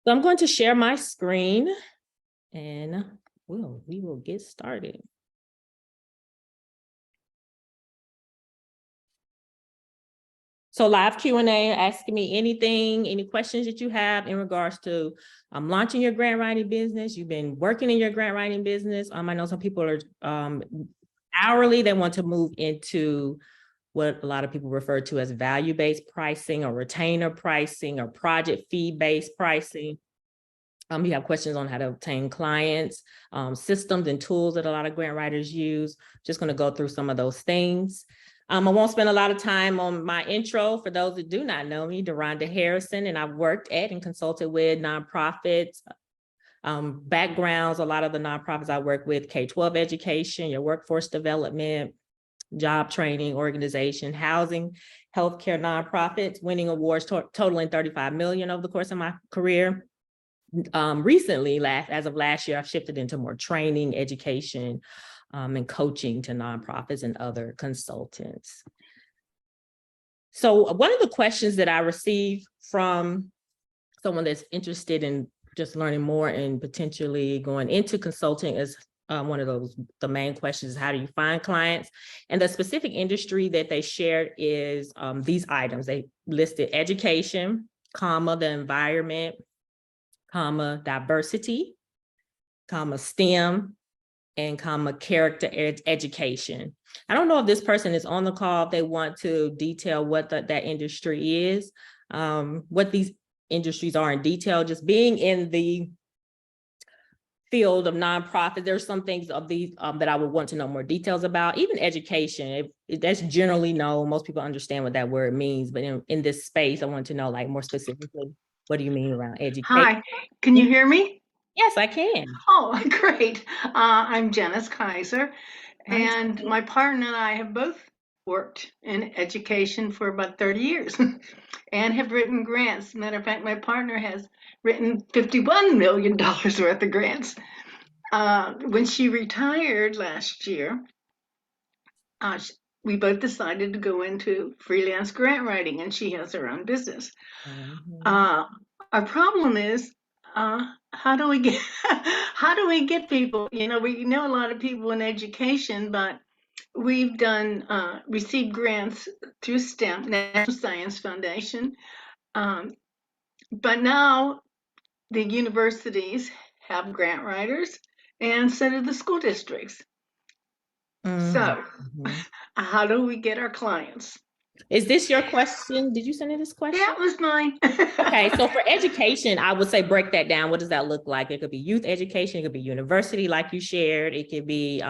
So I'm going to share my screen and we will get started. So live Q&A, asking me anything, any questions that you have in regards to launching your grant writing business. You've been working in your grant writing business. I know some people are hourly, they want to move into what a lot of people refer to as value-based pricing or retainer pricing or project fee-based pricing. You have questions on how to obtain clients, systems and tools that a lot of grant writers use. Just going to go through some of those things. I won't spend a lot of time on my intro. For those that do not know me, Deronda Harrison, and I've worked at and consulted with nonprofits, backgrounds. A lot of the nonprofits I work with, K-12 education, your workforce development, job training organization, housing, healthcare nonprofits, winning awards totaling 35 million over the course of my career. Recently, as of last year, I've shifted into more training, education, and coaching to nonprofits and other consultants. So one of the questions that I received from someone that's interested in just learning more and potentially going into consulting is one of the main questions is, how do you find clients? And the specific industry that they shared is these items. They listed education, comma, the environment, comma, diversity, comma, STEM, and comma, character education. I don't know if this person is on the call, if they want to detail what that industry is, what these industries are in detail. Just being in the field of nonprofit, there's some things of these that I would want to know more details about. Even education, that's generally known. Most people understand what that word means, but in this space, I want to know like more specifically, what do you mean around education? Hi, can you hear me? Yes, I can. Oh, great. I'm Janice Kaiser, and my partner and I have both worked in education for about 30 years and have written grants. Matter of fact, my partner has written $51 million worth of grants. When she retired last year, we both decided to go into freelance grant writing, and she has her own business. Our problem is, how do we get people? We know a lot of people in education, but we've done received grants through STEM, National Science Foundation, but now the universities have grant writers, and so do the school districts. So, how do we get our clients? Is this your question? Did you send me this question? That was mine. Okay, so for education, I would say break that down. What does that look like? It could be youth education, it could be university like you shared, it could be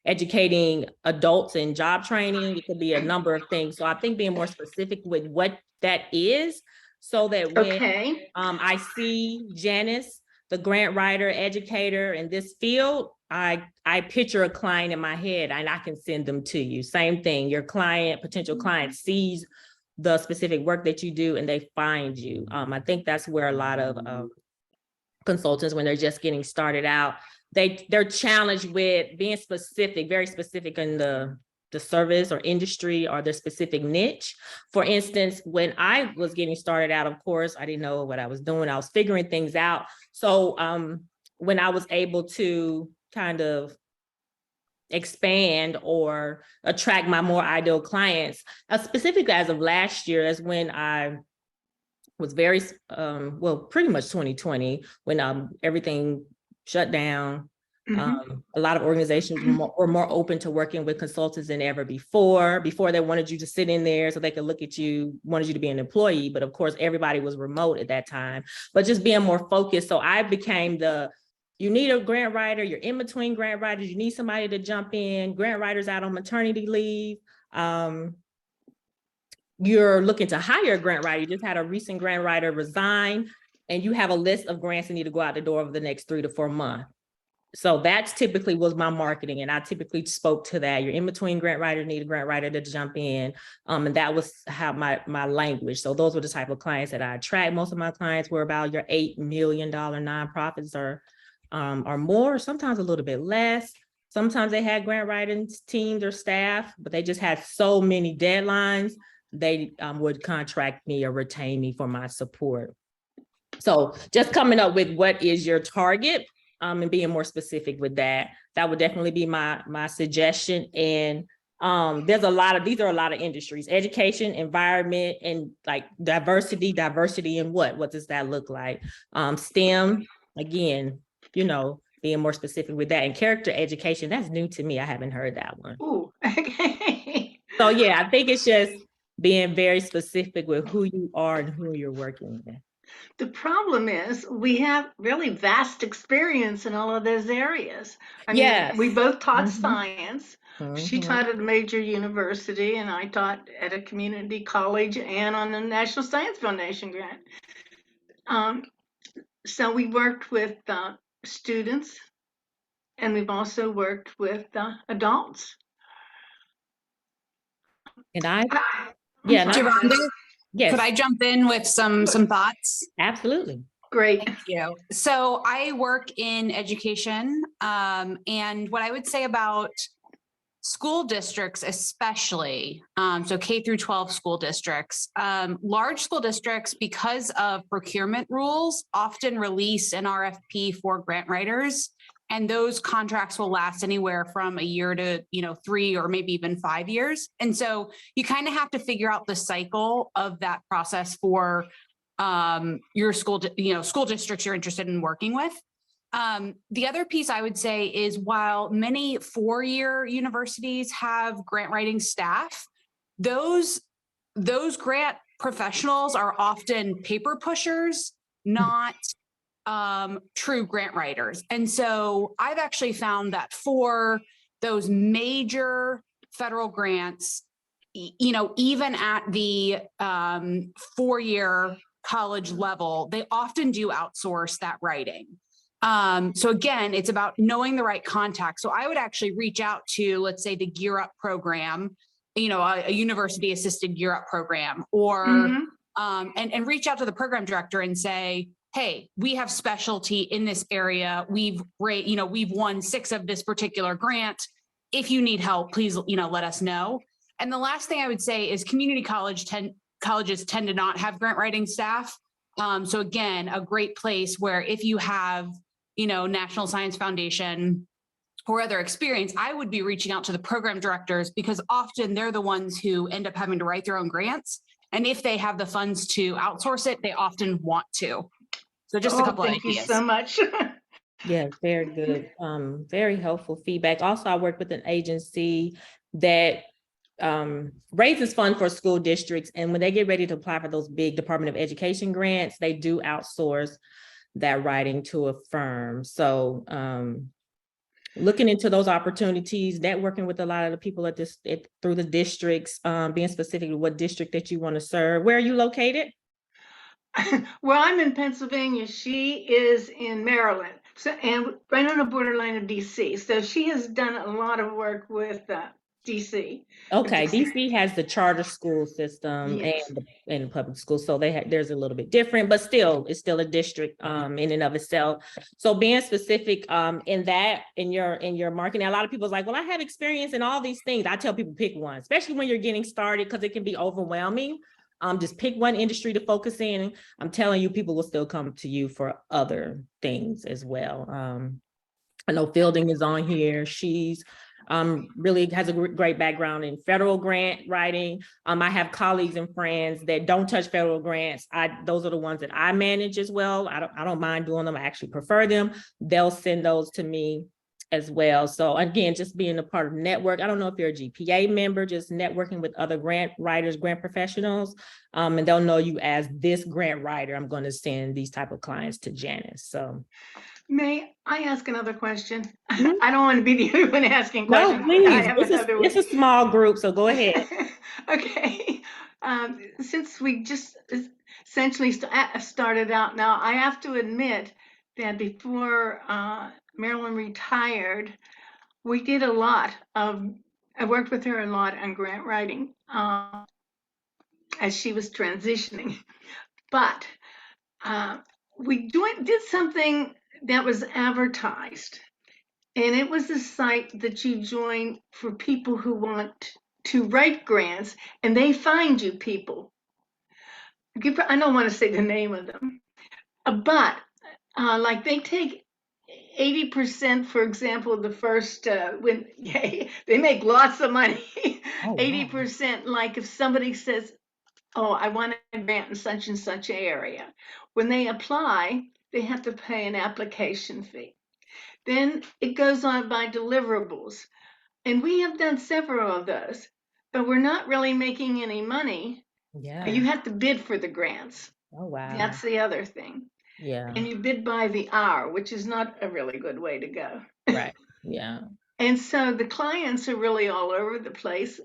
educating adults in job training, it could be a number of things. So I think being more specific with what that is, so that when I see Janice, the grant writer, educator in this field, I picture a client in my head and I can send them to you. Same thing, your client, potential client sees the specific work that you do and they find you. I think that's where a lot of consultants, when they're just getting started out, they're challenged with being specific, very specific in the service or industry or the specific niche. For instance, when I was getting started out, of course, I didn't know what I was doing. I was figuring things out. So when I was able to kind of expand or attract my more ideal clients, specifically as of last year, is when I was very, pretty much 2020, when everything shut down. A lot of organizations were more open to working with consultants than ever before. Before, they wanted you to sit in there so they could look at you, wanted you to be an employee, but of course, everybody was remote at that time. But just being more focused, so I became you need a grant writer, you're in between grant writers, you need somebody to jump in, grant writers out on maternity leave. You're looking to hire a grant writer, you just had a recent grant writer resign, and you have a list of grants that need to go out the door over the next 3 to 4 months. So that's typically was my marketing, and I typically spoke to that. You're in between grant writers, need a grant writer to jump in. And that was how my language. So those were the type of clients that I attract. Most of my clients were about your $8 million nonprofits or more, sometimes a little bit less. Sometimes they had grant writing teams or staff, but they just had so many deadlines, they would contract me or retain me for my support. So just coming up with what is your target, and being more specific with that. That would definitely be my suggestion. And these are a lot of industries: education, environment, and like diversity. Diversity in what does that look like? STEM, again, being more specific with that. And character education, that's new to me. I haven't heard that one. Ooh, okay. So yeah, I think it's just being very specific with who you are and who you're working with. The problem is we have really vast experience in all of those areas. I mean, Yes. we both taught Mm-hmm. science. She Mm-hmm. taught at a major university, and I taught at a community college and on the National Science Foundation grant. Um, so we worked with students, and we've also worked with adults. And I, I'm yeah, and sorry. Geronda, yes, could I jump in with some thoughts? absolutely. Great. Thank you. So I work in education, and what I would say about school districts, especially, so K through 12 school districts, large school districts, because of procurement rules, often release an RFP for grant writers. And those contracts will last anywhere from a year to, 3 or maybe even 5 years. And so you kind of have to figure out the cycle of that process for your school, school districts you're interested in working with. The other piece I would say is while many four-year universities have grant writing staff, those grant professionals are often paper pushers, not true grant writers. And so I've actually found that for those major federal grants, even at the 4-year college level, they often do outsource that writing. So again, it's about knowing the right contact. So I would actually reach out to, let's say, the Gear Up program, a university assisted Gear Up program, or and reach out to the program director and say, hey, we have specialty in this area. We've won 6 of this particular grant. If you need help, please, let us know. And the last thing I would say is community colleges tend to not have grant writing staff. So again, a great place where if you have, National Science Foundation or other experience, I would be reaching out to the program directors because often they're the ones who end up having to write their own grants. And if they have the funds to outsource it, they often want to. So just a couple of ideas. Thank you so much. Yeah, very good. Very helpful feedback. Also, I work with an agency that raises funds for school districts. And when they get ready to apply for those big Department of Education grants, they do outsource that writing to a firm. So looking into those opportunities, networking with a lot of the people through the districts, being specific to what district that you want to serve. Where are you located? Well, I'm in Pennsylvania. She is in Maryland, so and right on the borderline of DC. So she has done a lot of work with DC. Okay, DC has the charter school system. Yes. and the public school, so there's a little bit different, but still, it's still a district in and of itself. So being specific in your marketing, a lot of people's like, well, I have experience in all these things. I tell people pick one, especially when you're getting started, because it can be overwhelming. Just pick one industry to focus in. I'm telling you, people will still come to you for other things as well. I know Fielding is on here. She's really has a great background in federal grant writing. I have colleagues and friends that don't touch federal grants. Those are the ones that I manage as well. I don't mind doing them. I actually prefer them. They'll send those to me as well. So again, just being a part of the network. I don't know if you're a GPA member, just networking with other grant writers, grant professionals, and they'll know you as this grant writer. I'm going to send these type of clients to Janice. So. May I ask another question? I don't want to be the only one asking questions. No, please. I have another one. It's a small group, so go ahead. Okay. Since we just essentially started out now, I have to admit that before Marilyn retired, we did a lot of, I worked with her a lot on grant writing as she was transitioning. But we did something that was advertised, and it was a site that you join for people who want to write grants, and they find you people. I don't want to say the name of them, But like they take 80%, for example, the first when they make lots of money. Oh, wow. 80%, like if somebody says, "Oh, I want a grant in such and such area," when they apply, they have to pay an application fee. Then it goes on by deliverables, and we have done several of those, but we're not really making any money. Yeah. You have to bid for the grants. Oh, wow. That's the other thing. Yeah. And you bid by the hour, which is not a really good way to go. Right. Yeah. And so the clients are really all over the place.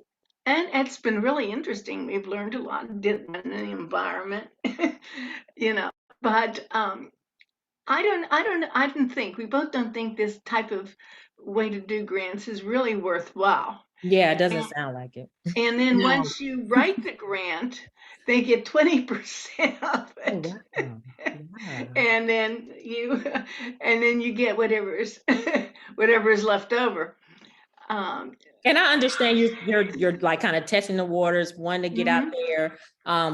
And it's been really interesting. We've learned a lot in the environment, you know. But I don't think we both don't think this type of way to do grants is really worthwhile. Yeah, it doesn't And, sound like it. and then No. once you write the grant, they get 20% of Oh, it. wow. Wow. And then you get whatever is left over. And I understand you're like kind of testing the waters, wanting to get out there,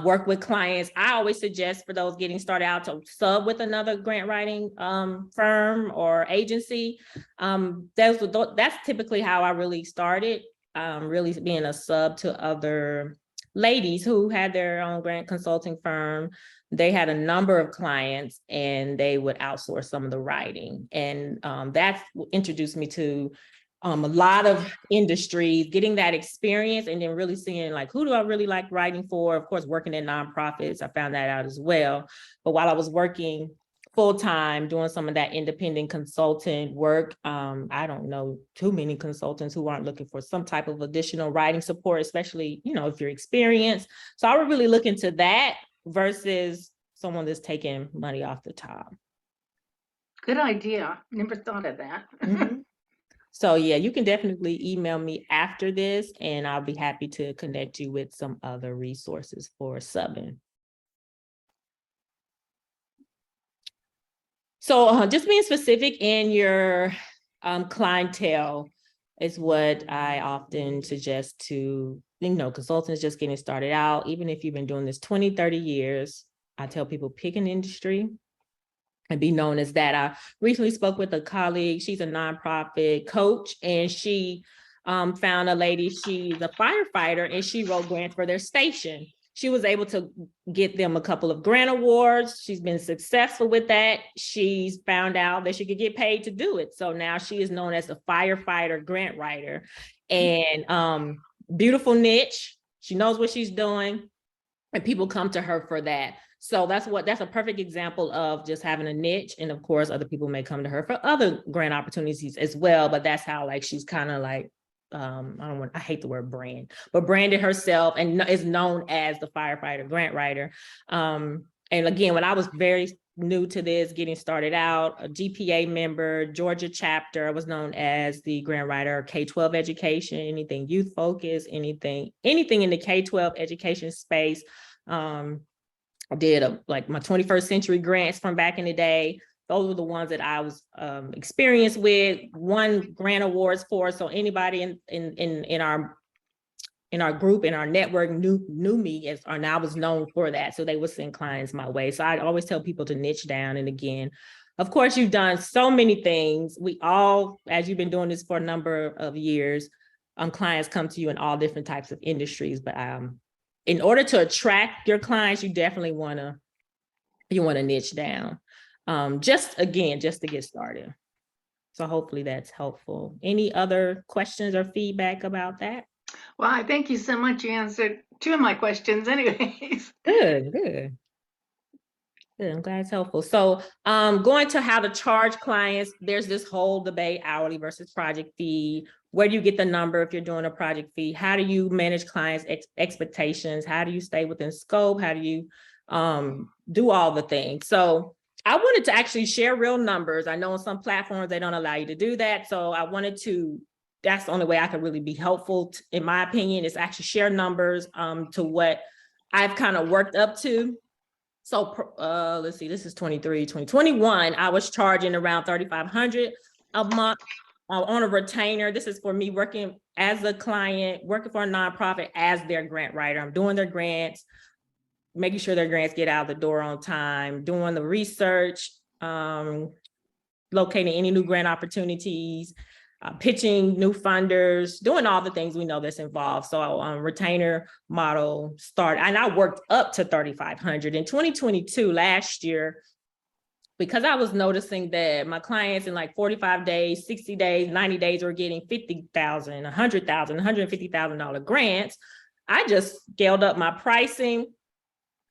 work with clients. I always suggest for those getting started out to sub with another grant writing firm or agency. That's typically how I really started, really being a sub to other ladies who had their own grant consulting firm. They had a number of clients and they would outsource some of the writing. And that's what introduced me to a lot of industries, getting that experience and then really seeing like, who do I really like writing for? Of course, working in nonprofits, I found that out as well. But while I was working full-time, doing some of that independent consultant work, I don't know too many consultants who aren't looking for some type of additional writing support, especially, if you're experienced. So I would really look into that versus someone that's taking money off the top. Good idea. Never thought of that. Mm-hmm. So yeah, you can definitely email me after this and I'll be happy to connect you with some other resources for subbing. So just being specific in your clientele is what I often suggest to, consultants just getting started out. Even if you've been doing this 20, 30 years, I tell people pick an industry and be known as that. I recently spoke with a colleague. She's a nonprofit coach, and she found a lady, she's a firefighter, and she wrote grants for their station. She was able to get them a couple of grant awards. She's been successful with that. She's found out that she could get paid to do it. So now she is known as the firefighter grant writer. And beautiful niche. She knows what she's doing, and people come to her for that. So that's a perfect example of just having a niche. And of course, other people may come to her for other grant opportunities as well. But that's how she's kind of I hate the word brand, but branded herself and is known as the firefighter grant writer. And again, when I was very new to this, getting started out, a GPA member, Georgia chapter, I was known as the grant writer, K-12 education, anything youth focused, anything in the K-12 education space. I did my 21st century grants from back in the day. Those were the ones that I was experienced with, won grant awards for. So anybody in our group, in our network knew me and I was known for that. So they would send clients my way. So I always tell people to niche down. And again, of course, you've done so many things. We all, as you've been doing this for a number of years, clients come to you in all different types of industries. But in order to attract your clients, you definitely want to niche down. Just to get started. So hopefully that's helpful. Any other questions or feedback about that? Well, I thank you so much. You answered two of my questions anyways. Good. I'm glad it's helpful. So going to how to charge clients, there's this whole debate, hourly versus project fee. Where do you get the number if you're doing a project fee? How do you manage clients' expectations? How do you stay within scope? How do you do all the things? So I wanted to actually share real numbers. I know on some platforms, they don't allow you to do that. So I wanted to, that's the only way I could really be helpful, in my opinion, is actually share numbers to what I've kind of worked up to. So let's see, this is 2021. I was charging around $3,500 a month on a retainer. This is for me working as a client, working for a nonprofit as their grant writer. I'm doing their grants. making sure their grants get out the door on time, doing the research, locating any new grant opportunities, pitching new funders, doing all the things we know that's involved. So retainer model start, and I worked up to 3,500 in 2022 last year, because I was noticing that my clients in like 45 days, 60 days, 90 days were getting $50,000, $100,000, $150,000 grants. I just scaled up my pricing.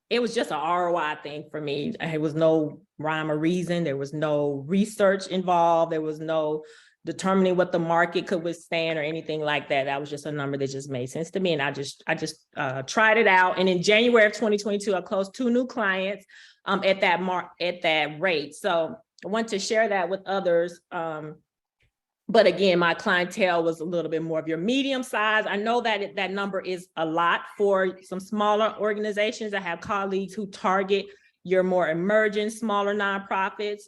It was just an ROI thing for me. There was no rhyme or reason. There was no research involved. There was no determining what the market could withstand or anything like that. That was just a number that just made sense to me. And I just tried it out. And in January of 2022, I closed 2 new clients at that rate. So I want to share that with others. But again, my clientele was a little bit more of your medium size. I know that that number is a lot for some smaller organizations. I have colleagues who target your more emerging, smaller nonprofits.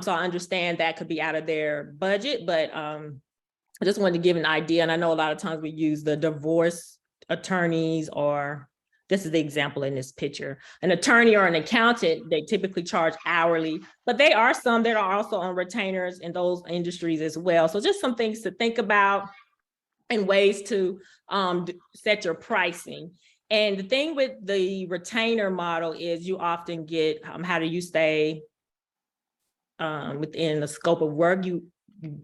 So I understand that could be out of their budget, but I just wanted to give an idea. And I know a lot of times we use the divorce attorneys, or this is the example in this picture, an attorney or an accountant, they typically charge hourly, but they are some that are also on retainers in those industries as well. So just some things to think about and ways to set your pricing. And the thing with the retainer model is you often get, how do you stay within the scope of work? You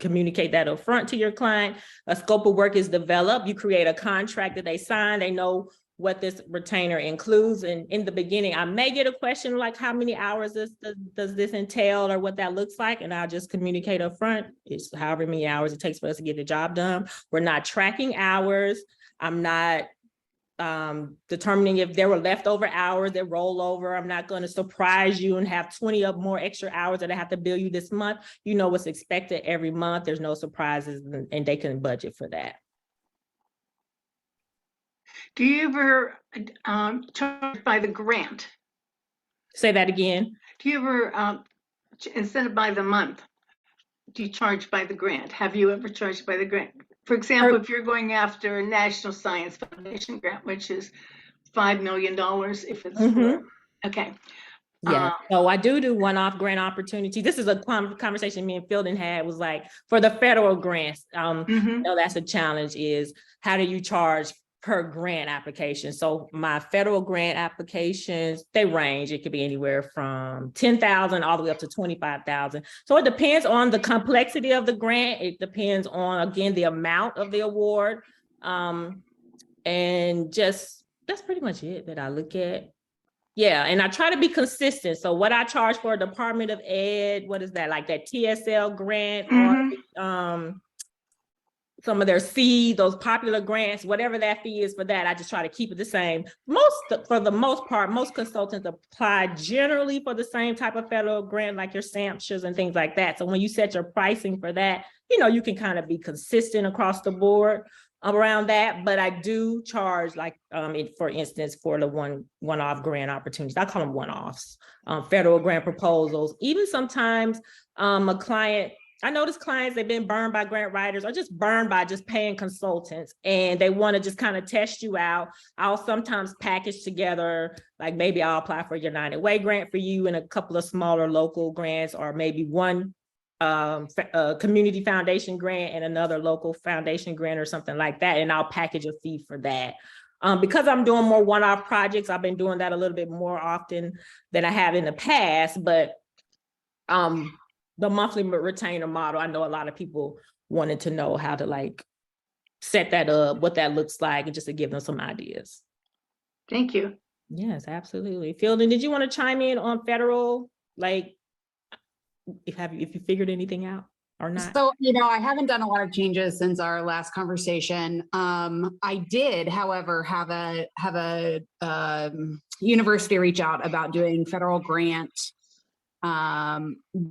communicate that up front to your client. A scope of work is developed. You create a contract that they sign. They know what this retainer includes. And in the beginning, I may get a question like, how many hours does this entail, or what that looks like? And I'll just communicate up front. It's however many hours it takes for us to get the job done. We're not tracking hours. I'm not determining if there were leftover hours that roll over. I'm not going to surprise you and have 20 up more extra hours that I have to bill you this month. You know what's expected every month. There's no surprises, and they can budget for that. Do you ever charge by the grant? Say that again. Do you ever, instead of by the month, do you charge by the grant? Have you ever charged by the grant? For example, if you're going after a National Science Foundation grant, which is $5 million, if it's for, okay. Yeah, so I do one-off grant opportunity. This is a conversation me and Fielding had, was like, for the federal grants, you know, that's a challenge, is how do you charge per grant application? So my federal grant applications, they range. It could be anywhere from 10,000 all the way up to 25,000. So it depends on the complexity of the grant. It depends on, again, the amount of the award. And just, that's pretty much it that I look at. Yeah, and I try to be consistent. So what I charge for a Department of Ed, what is that, like that TSL grant, or some of their seed, those popular grants, whatever that fee is for that, I just try to keep it the same. For the most part, most consultants apply generally for the same type of federal grant, like your SAMHSAs and things like that. So when you set your pricing for that, you know, you can kind of be consistent across the board around that. But I do charge, like, for instance, for the one-off grant opportunities, I call them one-offs, federal grant proposals. Even sometimes a client, I notice clients, they've been burned by grant writers, or just burned by just paying consultants, and they want to just kind of test you out. I'll sometimes package together, like maybe I'll apply for your United Way grant for you and a couple of smaller local grants, or maybe one community foundation grant and another local foundation grant or something like that. And I'll package a fee for that. Because I'm doing more one-off projects, I've been doing that a little bit more often than I have in the past, but the monthly retainer model, I know a lot of people wanted to know how to like set that up, what that looks like, and just to give them some ideas. Thank you. Yes, absolutely. Fielding, did you want to chime in on federal, like, if you figured anything out or not? So, you know, I haven't done a lot of changes since our last conversation. I did, however, have a university reach out about doing federal grant,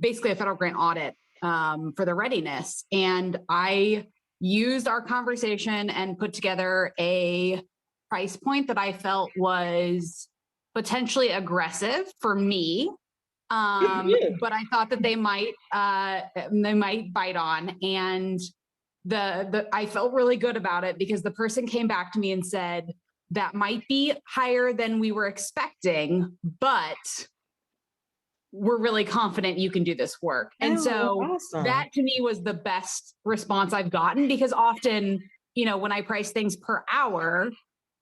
basically a federal grant audit for the readiness. And I used our conversation and put together a price point that I felt was potentially aggressive for me. But I thought that they might bite on, and I felt really good about it, because the person came back to me and said, that might be higher than we were expecting, but we're really confident you can do this work. And so awesome. that to me was the best response I've gotten, because often, you know, when I price things per hour,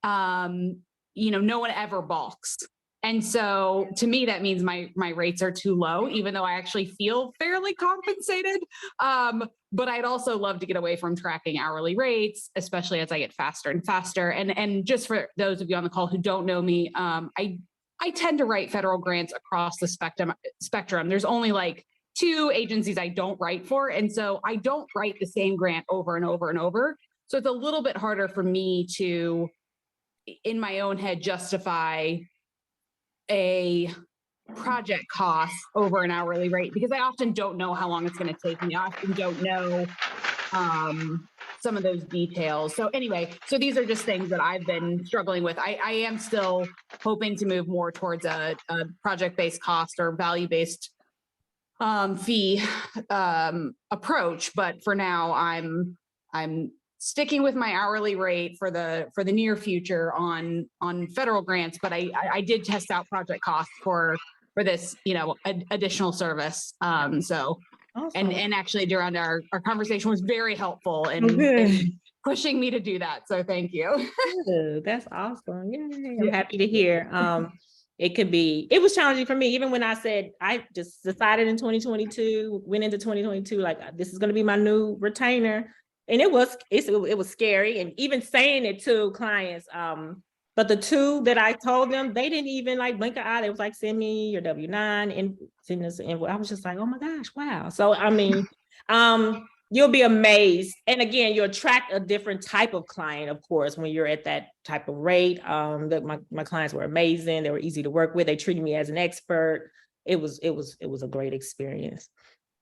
you know, no one ever balks. And so to me, that means my rates are too low, even though I actually feel fairly compensated. But I'd also love to get away from tracking hourly rates, especially as I get faster and faster. And just for those of you on the call who don't know me, I tend to write federal grants across the spectrum. There's only like 2 agencies I don't write for. And so I don't write the same grant over and over and over. So it's a little bit harder for me to, in my own head, justify a project cost over an hourly rate, because I often don't know how long it's going to take me. I often don't know some of those details. So anyway, so these are just things that I've been struggling with. I am still hoping to move more towards a project-based cost or value-based fee approach. But for now, I'm sticking with my hourly rate for the near future on federal grants. But I did test out project costs for this, you know, additional service. So Awesome. and actually during our conversation was very helpful in pushing me to do that. So thank you. Good. That's awesome. Yay. I'm happy to hear. It was challenging for me, even when I said, I just decided in 2022, went into 2022, like this is going to be my new retainer. And it was scary. And even saying it to clients, but the 2 that I told them, they didn't even like blink an eye. They was like, send me your W-9 and send this invoice. I was just like, oh my gosh, wow. So, I mean, you'll be amazed. And again, you attract a different type of client, of course, when you're at that type of rate. My clients were amazing. They were easy to work with. They treated me as an expert. It was a great experience.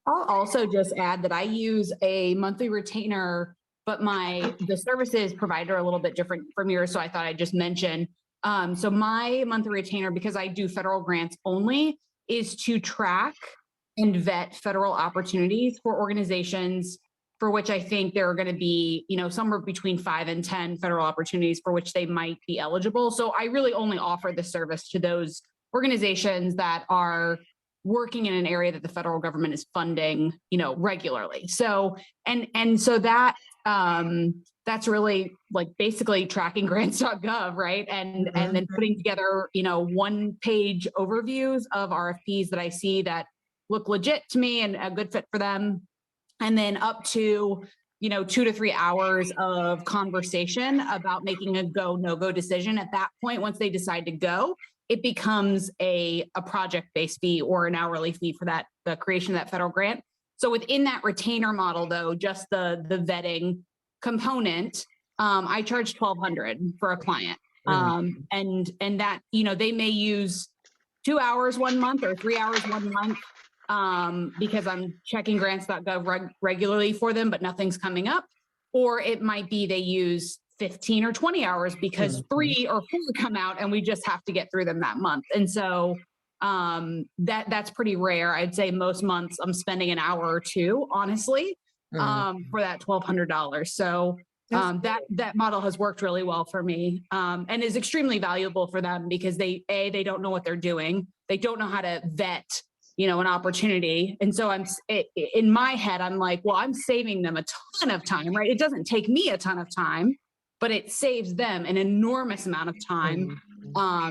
I'll also just add that I use a monthly retainer, but the services provider are a little bit different from yours. So I thought I'd just mention. So my monthly retainer, because I do federal grants only, is to track and vet federal opportunities for organizations for which I think there are going to be, you know, somewhere between 5 and 10 federal opportunities for which they might be eligible. So I really only offer the service to those organizations that are working in an area that the federal government is funding, you know, regularly. So, and so that, that's really like basically tracking grants.gov, right? And then putting together, you know, 1-page overviews of RFPs that I see that look legit to me and a good fit for them. And then up to, you know, 2 to 3 hours of conversation about making a go, no-go decision. At that point, once they decide to go, it becomes a project-based fee or an hourly fee for the creation of that federal grant. So within that retainer model, though, just the vetting component, I charge $1,200 for a client. And that, you know, they may use 2 hours 1 month or 3 hours 1 month because I'm checking grants.gov regularly for them, but nothing's coming up. Or it might be they use 15 or 20 hours because 3 or 4 come out and we just have to get through them that month. And so that's pretty rare. I'd say most months I'm spending an hour or 2, honestly, for that $1,200. So that model has worked really well for me and is extremely valuable for them because they don't know what they're doing. They don't know how to vet, you know, an opportunity. And so in my head, I'm like, well, I'm saving them a ton of time, right? It doesn't take me a ton of time, but it saves them an enormous amount of time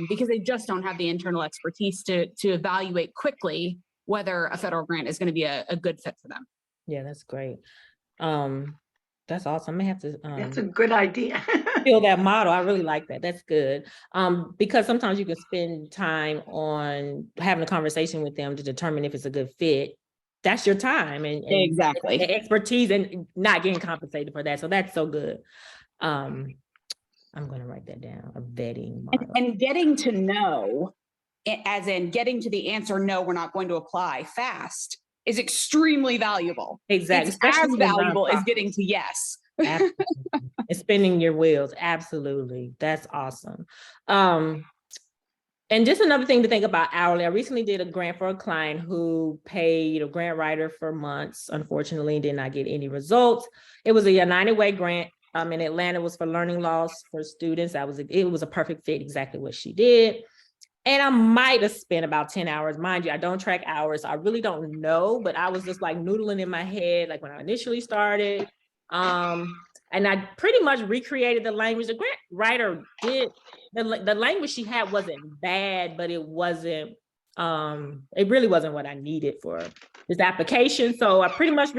because they just don't have the internal expertise to evaluate quickly whether a federal grant is going to be a good fit for them. Yeah, that's great. That's awesome. I may have to That's a good idea. feel that model. I really like that. That's good. Because sometimes you can spend time on having a conversation with them to determine if it's a good fit. That's your time and exactly expertise and not getting compensated for that. So that's so good. I'm going to write that down, a vetting model. And getting to know, as in getting to the answer, no, we're not going to apply fast, is extremely valuable. Exactly. It's as valuable as getting to yes. Absolutely. And spinning your wheels. Absolutely. That's awesome. And just another thing to think about hourly. I recently did a grant for a client who paid a grant writer for months, unfortunately, did not get any results. It was a United Way grant. in Atlanta was for learning loss for students. It was a perfect fit, exactly what she did. And I might have spent about 10 hours. Mind you, I don't track hours. I really don't know, but I was just like noodling in my head, like when I initially started. And I pretty much recreated the language. The grant writer did, the language she had wasn't bad, but it really wasn't what I needed for this application. So I pretty much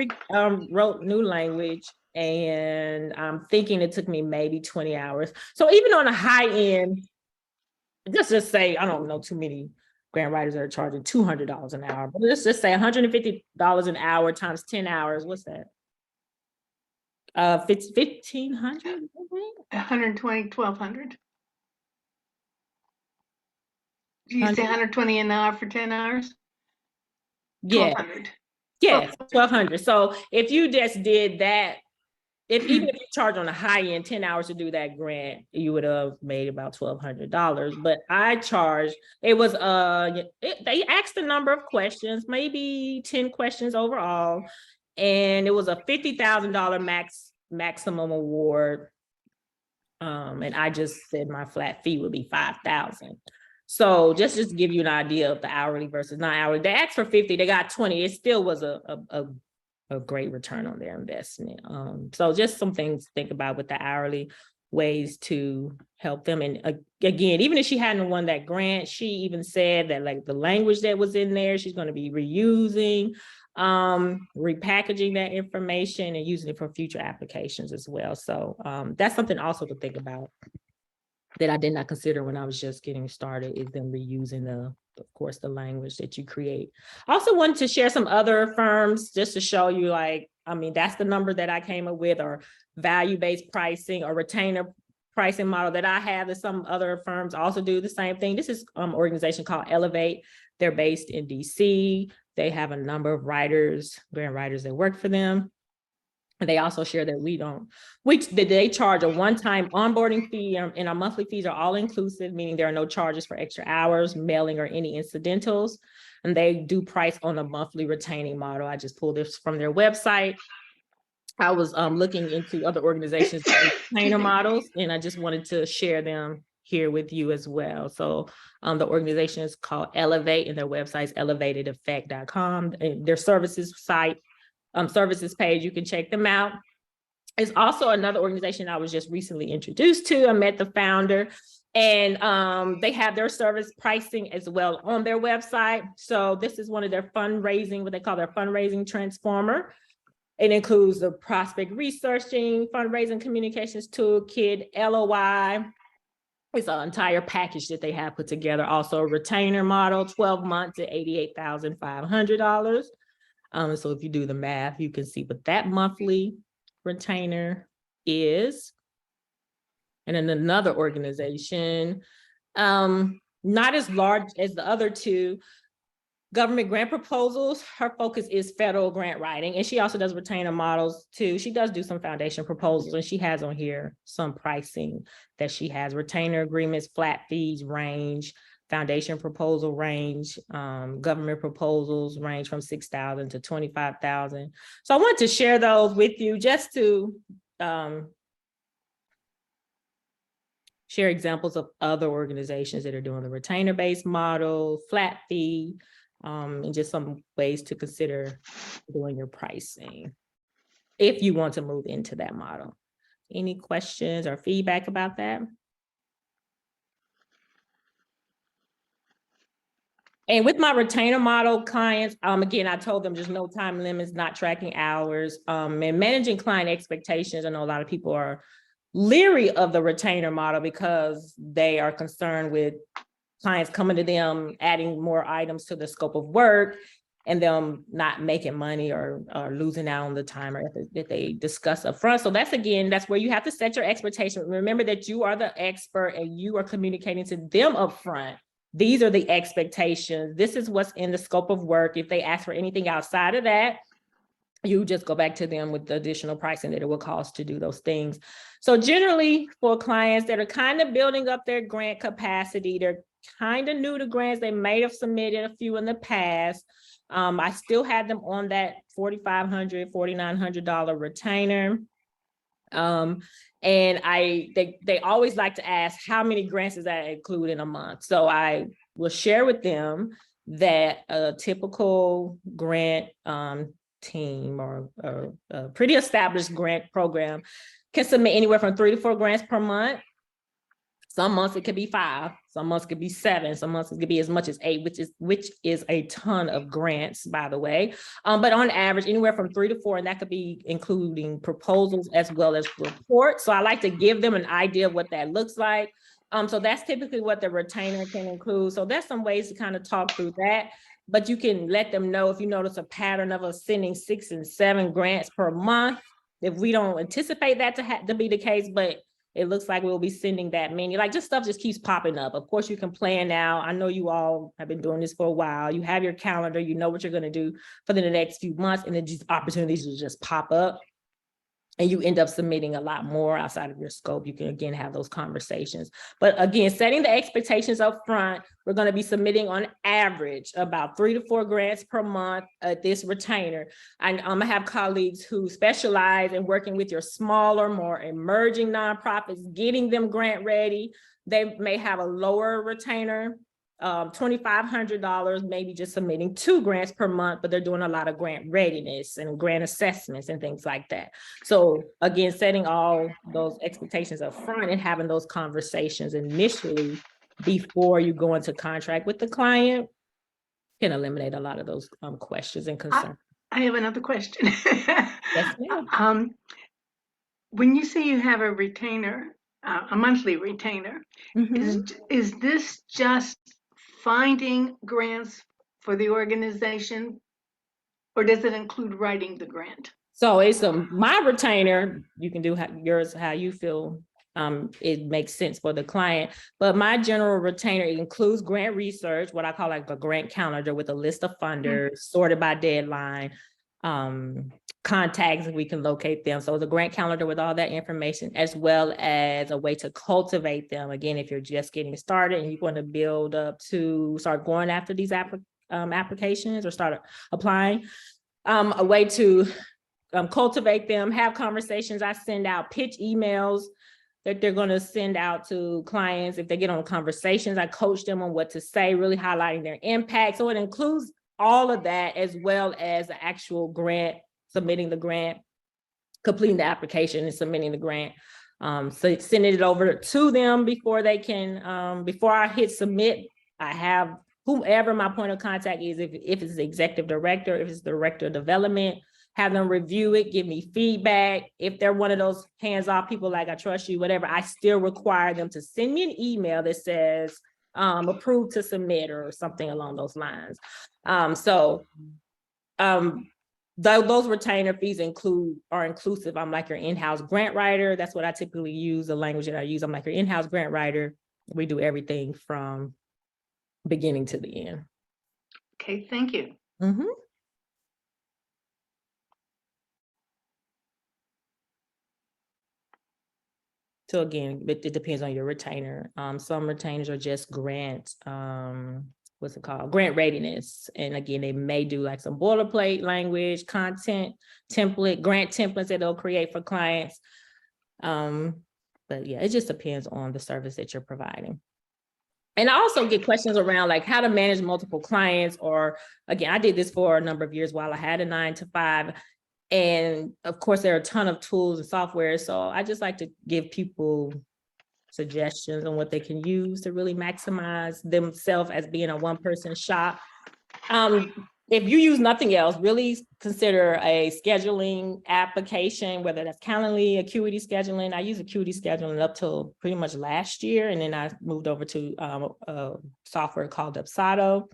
wrote new language, and I'm thinking it took me maybe 20 hours. So even on a high end, let's just say, I don't know too many grant writers that are charging $200 an hour, but let's just say $150 an hour times 10 hours. What's that? 1,500? 120, 1,200. Do you say 120 an hour for 10 hours? Yeah. 1,200. Yes, 1,200. So if you just did that, even if you charge on the high end 10 hours to do that grant, you would have made about $1,200. But I charged, it was they asked a number of questions, maybe 10 questions overall, and it was a $50,000 maximum award. And I just said my flat fee would be $5,000. So just to give you an idea of the hourly versus non-hourly, they asked for 50, they got 20. It still was a great return on their investment. So just some things to think about with the hourly, ways to help them. And again, even if she hadn't won that grant, she even said that like the language that was in there, she's going to be reusing, repackaging that information and using it for future applications as well. So that's something also to think about that I did not consider when I was just getting started, is them reusing of course, the language that you create. I also wanted to share some other firms just to show you, like, I mean, that's the number that I came up with, or value-based pricing or retainer pricing model that I have, that some other firms also do the same thing. This is an organization called Elevate. They're based in DC. They have a number of grant writers that work for them. And they also share that they charge a one-time onboarding fee, and our monthly fees are all inclusive, meaning there are no charges for extra hours, mailing, or any incidentals. And they do price on a monthly retaining model. I just pulled this from their website. I was looking into other organizations retainer models, and I just wanted to share them here with you as well. So the organization is called Elevate, and their website is elevatedeffect.com. And their services page, you can check them out. It's also another organization I was just recently introduced to. I met the founder, and they have their service pricing as well on their website. So this is one of their fundraising, what they call their fundraising transformer. It includes the prospect researching, fundraising communications toolkit, LOI. It's an entire package that they have put together. Also a retainer model, 12 months at $88,500. So if you do the math, you can see what that monthly retainer is. And then another organization, not as large as the other two, Government Grant Proposals. Her focus is federal grant writing, and she also does retainer models too. She does do some foundation proposals, and she has on here some pricing that she has. Retainer agreements, flat fees range, foundation proposal range, government proposals range from $6,000 to $25,000. So I wanted to share those with you just to share examples of other organizations that are doing the retainer-based model, flat fee, and just some ways to consider doing your pricing if you want to move into that model. Any questions or feedback about that? And with my retainer model clients, again, I told them there's no time limits, not tracking hours, and managing client expectations. I know a lot of people are leery of the retainer model because they are concerned with clients coming to them, adding more items to the scope of work, and them not making money or losing out on the time that they discuss up front. So that's where you have to set your expectation. Remember that you are the expert and you are communicating to them up front. These are the expectations. This is what's in the scope of work. If they ask for anything outside of that, you just go back to them with the additional pricing that it will cost to do those things. So generally for clients that are kind of building up their grant capacity, they're kind of new to grants, they may have submitted a few in the past. I still had them on that $4,500, $4,900 retainer. And they always like to ask how many grants does that include in a month. So I will share with them that a typical grant team or a pretty established grant program can submit anywhere from 3 to 4 grants per month. Some months it could be 5, some months could be 7, some months it could be as much as 8, which is a ton of grants, by the way. But on average, anywhere from 3 to 4, and that could be including proposals as well as reports. So I like to give them an idea of what that looks like. So that's typically what the retainer can include. So there's some ways to kind of talk through that, but you can let them know if you notice a pattern of us sending 6 and 7 grants per month. If we don't anticipate that to be the case, but it looks like we'll be sending that many, like just stuff just keeps popping up. Of course, you can plan now. I know you all have been doing this for a while. You have your calendar, you know what you're going to do for the next few months, and then these opportunities will just pop up. And you end up submitting a lot more outside of your scope. You can, again, have those conversations. But again, setting the expectations up front, we're going to be submitting on average about 3 to 4 grants per month at this retainer. And I have colleagues who specialize in working with your smaller, more emerging nonprofits, getting them grant ready. They may have a lower retainer, $2,500, maybe just submitting 2 grants per month, but they're doing a lot of grant readiness and grant assessments and things like that. So again, setting all those expectations up front and having those conversations initially before you go into contract with the client can eliminate a lot of those questions and concerns. I have another question. Yes, ma'am. When you say you have a retainer, a monthly retainer, is this just finding grants for the organization, or does it include writing the grant? So it's my retainer. You can do yours how you feel it makes sense for the client. But my general retainer, it includes grant research, what I call like a grant calendar with a list of funders sorted by deadline, contacts, if we can locate them. So the grant calendar with all that information, as well as a way to cultivate them. Again, if you're just getting started and you want to build up to start going after these applications or start applying, a way to cultivate them, have conversations. I send out pitch emails that they're going to send out to clients. If they get on conversations, I coach them on what to say, really highlighting their impact. So it includes all of that, as well as the actual grant, submitting the grant, completing the application and submitting the grant. So sending it over to them before they can, before I hit submit, I have whomever my point of contact is, if it's the executive director, if it's the director of development, have them review it, give me feedback. If they're one of those hands-off people, like I trust you, whatever, I still require them to send me an email that says approved to submit or something along those lines. Those retainer fees are inclusive. I'm like your in-house grant writer. That's what I typically use, the language that I use. I'm like your in-house grant writer. We do everything from beginning to the end. Okay, thank you. So again, it depends on your retainer. Some retainers are just grant, what's it called? Grant readiness. And again, they may do like some boilerplate language, content, template, grant templates that they'll create for clients. But yeah, it just depends on the service that you're providing. And I also get questions around like how to manage multiple clients, or again, I did this for a number of years while I had a 9-to-5. And of course, there are a ton of tools and software. So I just like to give people suggestions on what they can use to really maximize themselves as being a one-person shop. If you use nothing else, really consider a scheduling application, whether that's Calendly, Acuity scheduling. I use Acuity scheduling up till pretty much last year. And then I moved over to a software called Dubsado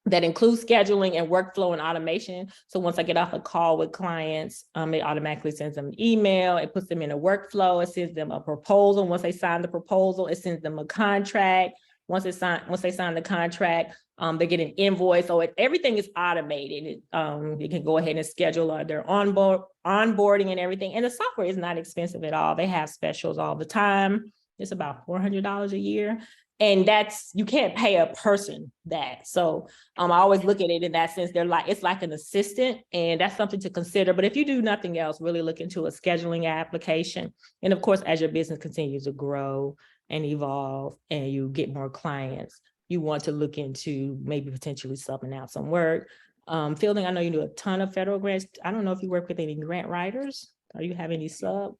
that includes scheduling and workflow and automation. So once I get off a call with clients, it automatically sends them an email. It puts them in a workflow. It sends them a proposal. Once they sign the proposal, it sends them a contract. Once they sign the contract, they get an invoice. So everything is automated. You can go ahead and schedule their onboarding and everything. And the software is not expensive at all. They have specials all the time. It's about $400 a year. And you can't pay a person that. So I always look at it in that sense. It's like an assistant, and that's something to consider. But if you do nothing else, really look into a scheduling application. And of course, as your business continues to grow and evolve and you get more clients, you want to look into maybe potentially subbing out some work. Fielding, I know you do a ton of federal grants. I don't know if you work with any grant writers, or you have any sub?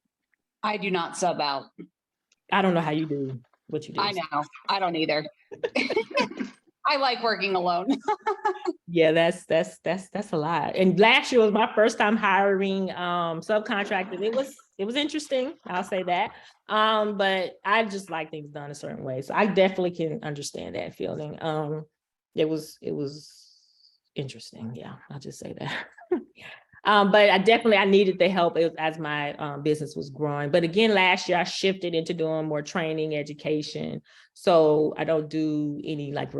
I do not sub out. I don't know how you do what you do. I know. I don't either. I like working alone. Yeah, that's a lot. And last year was my first time hiring subcontractors. It was interesting, I'll say that. But I just like things done a certain way. So I definitely can understand that feeling. It was interesting. Yeah, I'll just say that. But I needed the help as my business was growing. But again, last year I shifted into doing more training, education. So I don't do any like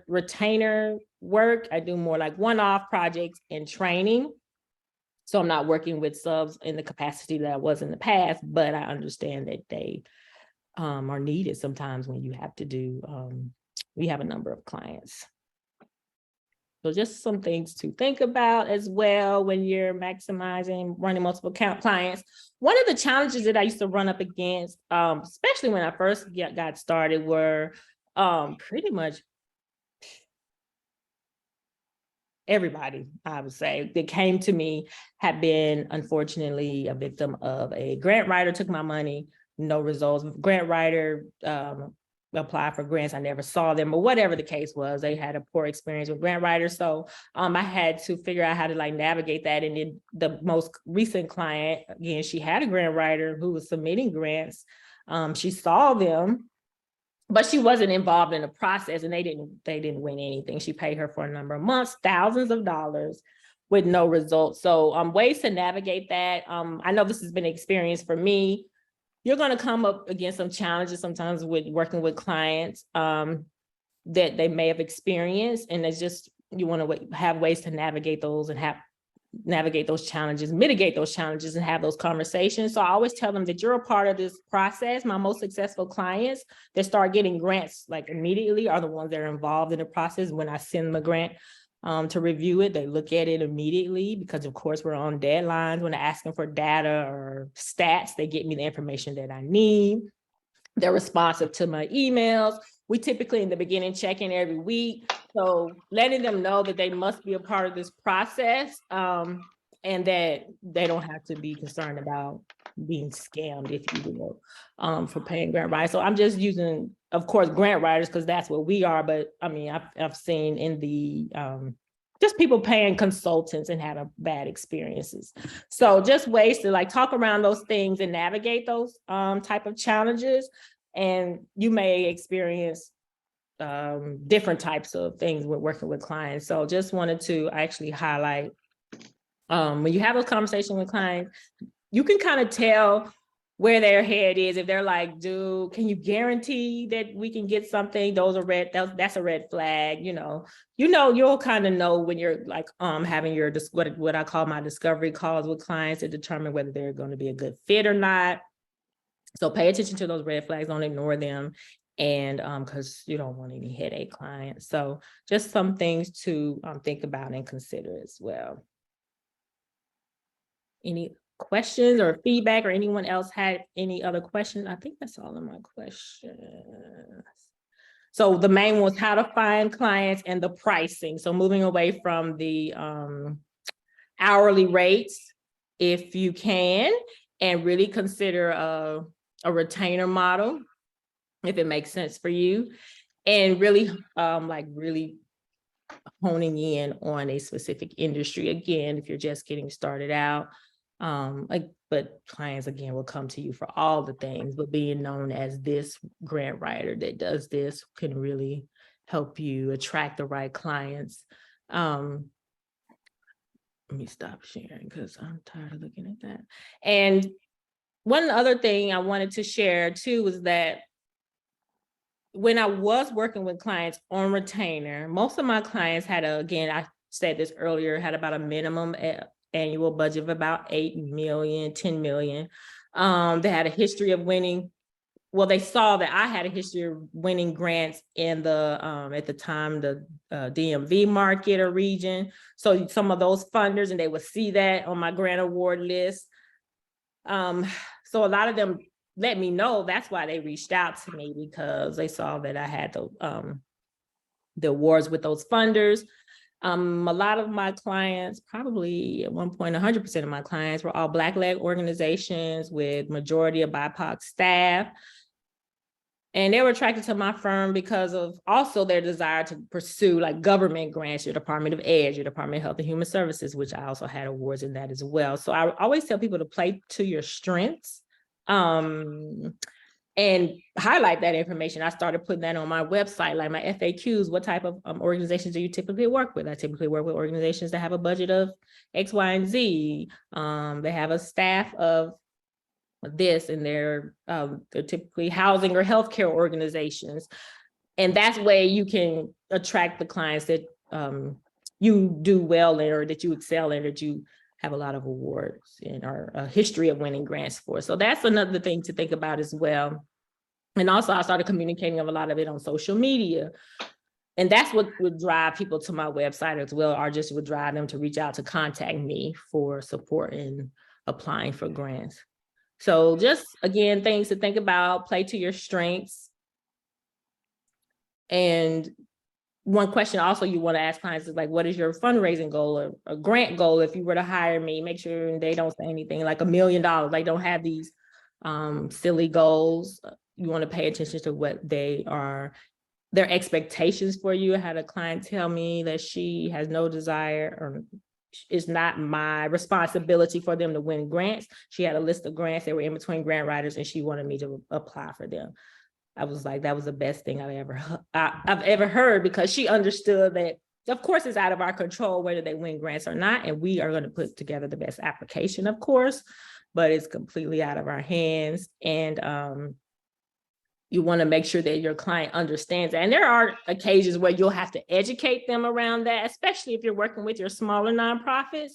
retainer work. I do more like one-off projects and training. So I'm not working with subs in the capacity that I was in the past, but I understand that they are needed sometimes when you have to do, we have a number of clients. So just some things to think about as well when you're maximizing running multiple clients. One of the challenges that I used to run up against, especially when I first got started, were pretty much everybody, I would say, that came to me had been, unfortunately, a victim of a grant writer took my money, no results. Grant writer apply for grants. I never saw them, or whatever the case was, they had a poor experience with grant writers. So I had to figure out how to like navigate that. And then the most recent client, again, she had a grant writer who was submitting grants. She saw them, but she wasn't involved in the process, and they didn't win anything. She paid her for a number of months, thousands of dollars with no results. So ways to navigate that. I know this has been an experience for me. You're going to come up against some challenges sometimes with working with clients that they may have experienced. And it's just, you want to have ways to navigate those and navigate those challenges, mitigate those challenges, and have those conversations. So I always tell them that you're a part of this process. My most successful clients that start getting grants like immediately are the ones that are involved in the process. When I send them a grant to review it, they look at it immediately, because of course we're on deadlines. When they're asking for data or stats, they get me the information that I need. They're responsive to my emails. We typically in the beginning check in every week. So letting them know that they must be a part of this process, and that they don't have to be concerned about being scammed, if you will, for paying grant writers. So I'm just using, of course, grant writers because that's what we are. But I mean, I've seen in the just people paying consultants and having bad experiences. So just ways to like talk around those things and navigate those type of challenges. And you may experience different types of things with working with clients. So just wanted to actually highlight, when you have a conversation with clients, you can kind of tell where their head is. If they're like, dude, can you guarantee that we can get something? Those are that's a red flag. You'll kind of know when you're like having your what I call my discovery calls with clients to determine whether they're going to be a good fit or not. So pay attention to those red flags, don't ignore them. And because you don't want any headache clients. So just some things to think about and consider as well. Any questions or feedback, or anyone else had any other questions? I think that's all of my questions. So the main one was how to find clients and the pricing. So moving away from the hourly rates, if you can, and really consider a retainer model, if it makes sense for you, and really really honing in on a specific industry. Again, if you're just getting started out, but clients again will come to you for all the things, but being known as this grant writer that does this can really help you attract the right clients. Let me stop sharing because I'm tired of looking at that. And one other thing I wanted to share too was that when I was working with clients on retainer, most of my clients had again, I said this earlier, had about a minimum annual budget of about 8 million, 10 million. They had a history of winning well, they saw that I had a history of winning grants in the, at the time, the DMV market or region. So some of those funders, and they would see that on my grant award list. So a lot of them let me know. That's why they reached out to me, because they saw that I had the awards with those funders. A lot of my clients, probably at one point, 100% of my clients were all Black-led organizations with majority of BIPOC staff. And they were attracted to my firm because of also their desire to pursue like government grants, your Department of Ed, your Department of Health and Human Services, which I also had awards in that as well. So I always tell people to play to your strengths and highlight that information. I started putting that on my website, like my FAQs. What type of organizations do you typically work with? I typically work with organizations that have a budget of X, Y, and Z. They have a staff of this, and they're typically housing or healthcare organizations. And that's way you can attract the clients that you do well in, or that you excel in, that you have a lot of awards and or a history of winning grants for. So that's another thing to think about as well. And also I started communicating a lot of it on social media. And that's what would drive people to my website as well, or just would drive them to reach out to contact me for support in applying for grants. So just, again, things to think about, play to your strengths. And one question also you want to ask clients is like, what is your fundraising goal or a grant goal? If you were to hire me, make sure they don't say anything like $1 million. They don't have these silly goals. You want to pay attention to what their expectations for you. I had a client tell me that she has no desire, or it's not my responsibility for them to win grants. She had a list of grants that were in between grant writers, and she wanted me to apply for them. I was like, that was the best thing I've ever heard, because she understood that, of course, it's out of our control whether they win grants or not, and we are going to put together the best application, of course, but it's completely out of our hands. And you want to make sure that your client understands that. And there are occasions where you'll have to educate them around that, especially if you're working with your smaller nonprofits.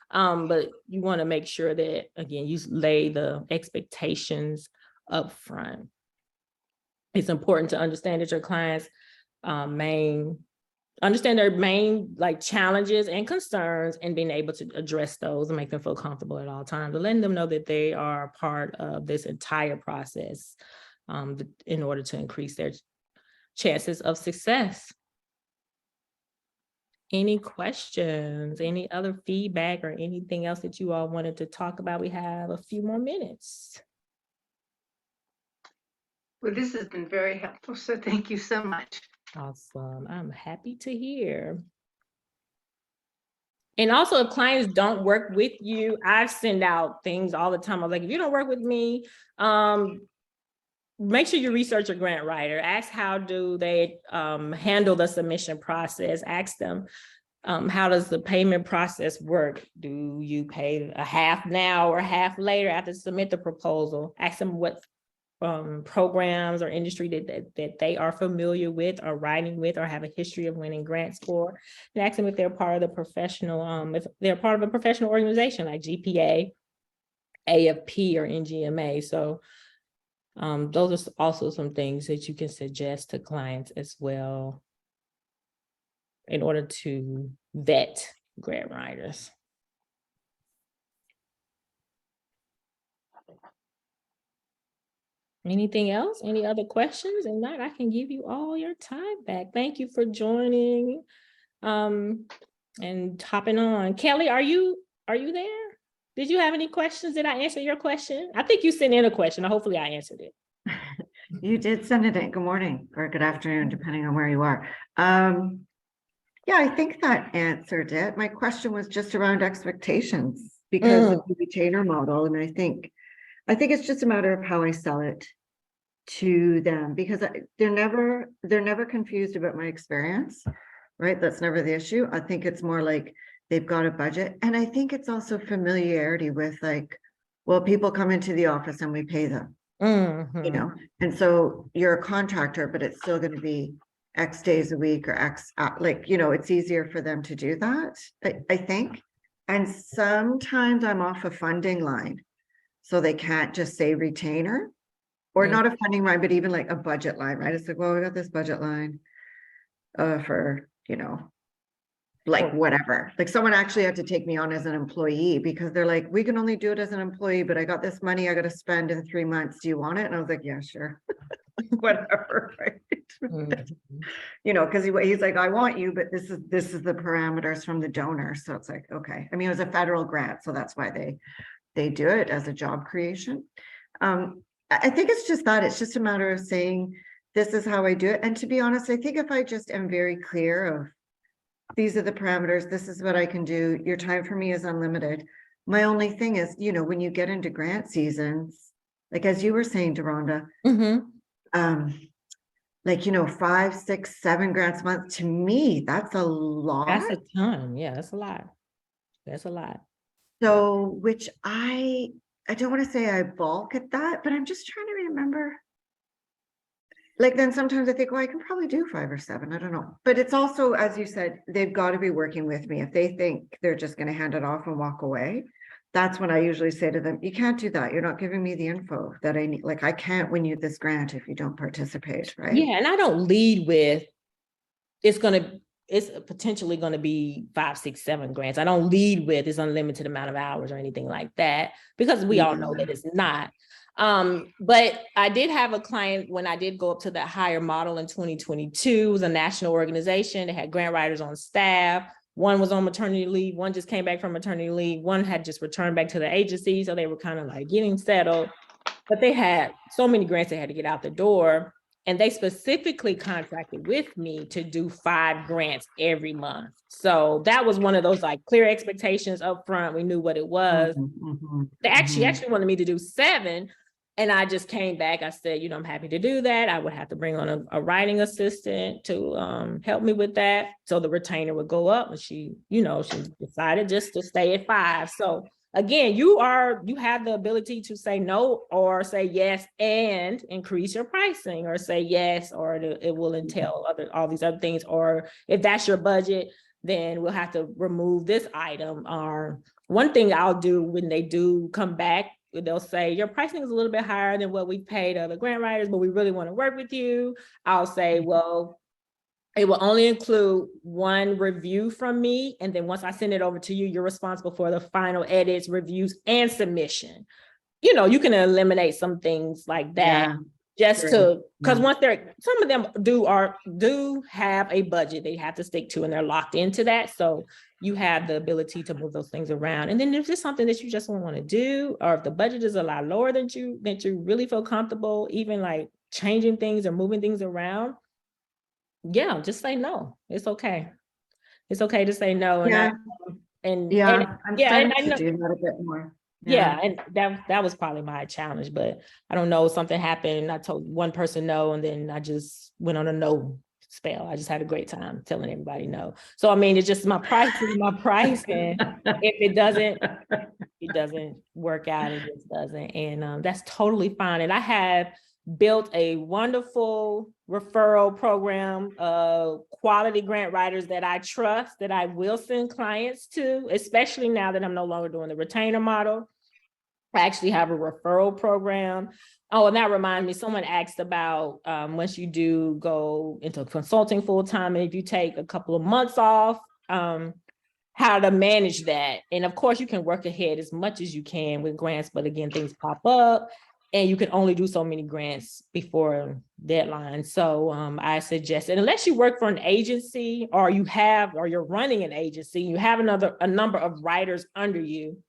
But you want to make sure that, again, you lay the expectations up front. It's important to understand that your clients understand their main like challenges and concerns, and being able to address those and make them feel comfortable at all times, and letting them know that they are part of this entire process in order to increase their chances of success. Any questions, any other feedback, or anything else that you all wanted to talk about? We have a few more minutes. Well, this has been very helpful, so thank you so much. Awesome. I'm happy to hear. And also, if clients don't work with you, I send out things all the time. I was like, if you don't work with me, make sure you research a grant writer. Ask how do they handle the submission process. Ask them, how does the payment process work? Do you pay a half now or half later after submit the proposal? Ask them what programs or industry that they are familiar with, or writing with, or have a history of winning grants for. And ask them if they're part of the professional, if they're part of a professional organization like GPA, AFP, or NGMA. So those are also some things that you can suggest to clients as well in order to vet grant writers. Anything else? Any other questions? And not, I can give you all your time back. Thank you for joining and hopping on. Kelly, are you there? Did you have any questions? Did I answer your question? I think you sent in a question. Hopefully I answered it. You did send it in. Good morning or good afternoon, depending on where you are. Yeah, I think that answered it. My question was just around expectations because of the retainer model. And I think it's just a matter of how I sell it to them, because they're never confused about my experience, right? That's never the issue. I think it's more like they've got a budget. And I think it's also familiarity with like, well, people come into the office and we pay them, you know? And so you're a contractor, but it's still going to be X days a week or X, like, you know, it's easier for them to do that, I think. And sometimes I'm off a funding line, so they can't just say retainer. or Mm. not a funding line, but even like a budget line, right? It's like, well, we got this budget line for, like whatever. Like someone actually had to take me on as an employee because they're like, we can only do it as an employee, but I got this money I got to spend in 3 months. Do you want it? And I was like, yeah, sure. Whatever, right? Mhm. Because he's like, I want you, but this is the parameters from the donor. So it's like, okay. I mean, it was a federal grant, so that's why they do it as a job creation. I think it's just that it's just a matter of saying, this is how I do it. And to be honest, I think if I just am very clear of these are the parameters, this is what I can do, your time for me is unlimited. My only thing is, when you get into grant seasons, like as you were saying, Deronda, like 5, 6, 7 grants a month, to me that's a lot. That's a ton. Yeah, that's a lot. That's a lot. So which I don't want to say I balk at that, but I'm just trying to remember. Like then sometimes I think, well, I can probably do 5 or 7. I don't know. But it's also, as you said, they've got to be working with me. If they think they're just going to hand it off and walk away, that's when I usually say to them, you can't do that. You're not giving me the info that I need. Like I can't win you this grant if you don't participate, right? Yeah, and I don't lead with it's potentially going to be 5, 6, 7 grants. I don't lead with it's unlimited amount of hours or anything like that, because we all know that it's not. But I did have a client when I did go up to that higher model in 2022. It was a national organization. They had grant writers on staff. One was on maternity leave. One just came back from maternity leave. One had just returned back to the agency. So they were kind of like getting settled, but they had so many grants they had to get out the door. And they specifically contracted with me to do 5 grants every month. So that was one of those like clear expectations up front. We knew what it was. They actually wanted me to do 7. And I just came back. I said, I'm happy to do that. I would have to bring on a writing assistant to help me with that. So the retainer would go up, and she decided just to stay at 5. So again, you have the ability to say no or say yes and increase your pricing, or say yes, or it will entail all these other things. Or if that's your budget, then we'll have to remove this item. Or one thing I'll do when they do come back, they'll say, your pricing is a little bit higher than what we've paid other grant writers, but we really want to work with you. I'll say, well, it will only include 1 review from me. And then once I send it over to you, you're responsible for the final edits, reviews, and submission. You can eliminate some things like that. Just to, because once some of them do have a budget they have to stick to, and they're locked into that. So you have the ability to move those things around. And then if there's something that you just don't want to do, or if the budget is a lot lower than you really feel comfortable, even like changing things or moving things around, just say no. It's okay. It's okay to say no. I'm starting to do that a bit more. Yeah, and that was probably my challenge, but I don't know, something happened. I told one person no, and then I just went on a no spell. I just had a great time telling everybody no. So I mean, it's just my price is my price, and if it doesn't work out, it just doesn't, and that's totally fine. And I have built a wonderful referral program of quality grant writers that I trust, that I will send clients to, especially now that I'm no longer doing the retainer model. I actually have a referral program. Oh, and that reminds me, someone asked about once you do go into consulting full-time, and if you take a couple of months off, how to manage that. And of course, you can work ahead as much as you can with grants, but again, things pop up, and you can only do so many grants before deadline. So I suggest it, unless you work for an agency, or you're running an agency, you have a number of writers under you.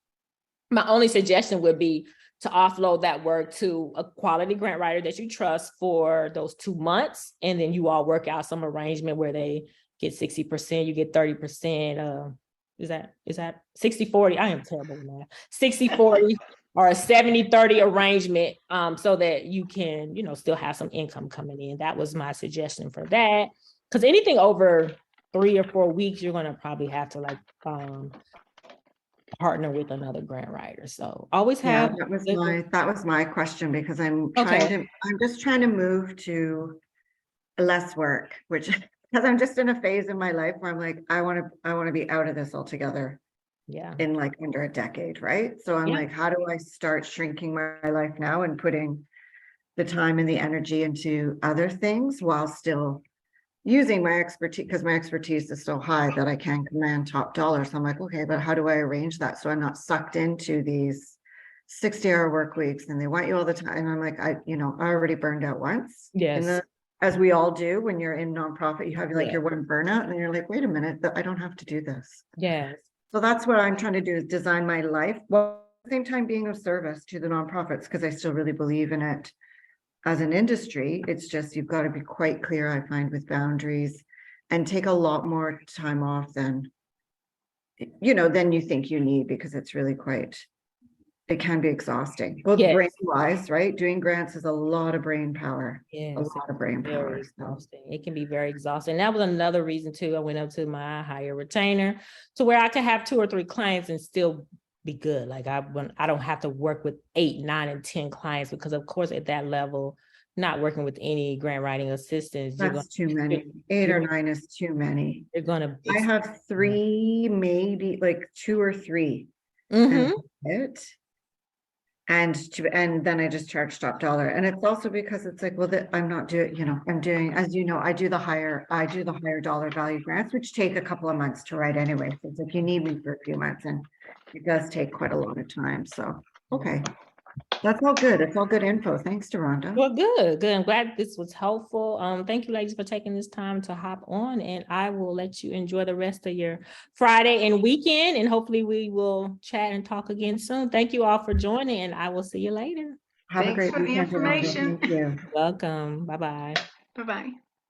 My only suggestion would be to offload that work to a quality grant writer that you trust for those 2 months. And then you all work out some arrangement where they get 60%, you get 30%. Is that 60-40? I am terrible with math. 60-40 or a 70-30 arrangement, so that you can, still have some income coming in. That was my suggestion for that. Because anything over 3 or 4 weeks, you're going to probably have to partner with another grant writer. So always have. That was my question, because I'm just trying to move to less work, which because I'm just in a phase in my life where I'm like, I want to be out of this altogether. Yeah. In like under a decade, right? So I'm like, how do I start shrinking my life now and putting the time and the energy into other things while still using my expertise, because my expertise is so high that I can command top dollar. So I'm like, okay, but how do I arrange that so I'm not sucked into these 60-hour work weeks and they want you all the time? And I'm like, I already burned out once. Yes. As we all do when you're in nonprofit, you have like Yeah. your one burnout and you're like, wait a minute, I don't have to do this. Yes. So that's what I'm trying to do, is design my life while at the same time being of service to the nonprofits, because I still really believe in it as an industry. It's just, you've got to be quite clear, I find, with boundaries and take a lot more time off than you think you need, because it's really it can be exhausting. Both Yes. brain wise, right? Doing grants is a lot of brain power. Yes. A lot of brain Very power. So. exhausting. It can be very exhausting. That was another reason too. I went up to my higher retainer to where I could have 2 or 3 clients and still be good. Like I don't have to work with 8, 9, and 10 clients, because of course at that level, not working with any grant writing assistants, That's too many. 8 or 9 is too many. you're gonna. I have 3, maybe like 2 or 3. Mm-hmm. And then I just charge top dollar. And it's also because it's like, well, I'm not doing, I'm doing, as you know, I do the higher dollar value grants, which take a couple of months to write anyway. So it's like, you need me for a few months, and it does take quite a lot of time. So, okay. That's all good. It's all good info. Thanks, Rhonda. Well, good. I'm glad this was helpful. Thank you, ladies, for taking this time to hop on, and I will let you enjoy the rest of your Friday and weekend, and hopefully we will chat and talk again soon. Thank you all for joining, and I will see you later. Have a Thanks great for the weekend, Rhonda. information. Thank you. Welcome. Bye-bye. Bye-bye.